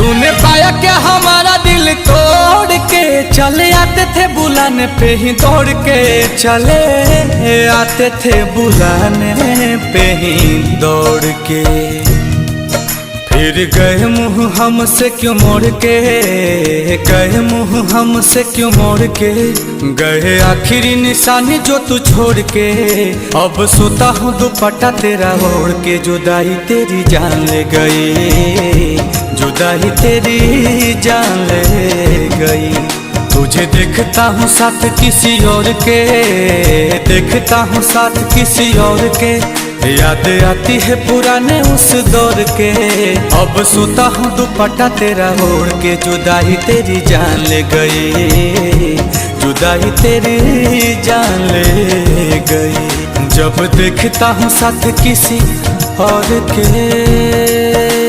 तूने पाया क्या हमारा दिल तोड़ के, चले आते थे बुलाने पे ही दौड़ के, चले आते थे बुलाने पे ही दौड़ के। फिर गए मुँह हमसे क्यों मोड़ के, गए मुँह हमसे क्यों मोड़ के, गए आखिरी निशानी जो तू छोड़ के। अब सोता हूँ दुपट्टा तेरा ओढ़ के, जुदाई तेरी जान ले गई, जुदाई तेरी जान ले गई। तुझे देखता हूँ साथ किसी और के, देखता हूँ साथ किसी और के, याद आती है पुराने उस दौर के। अब सोता हूँ दुपट्टा तेरा ओढ़ के, जुदाई तेरी जान ले गई, जुदाई तेरी जान ले गई। जब देखता हूँ साथ किसी और के।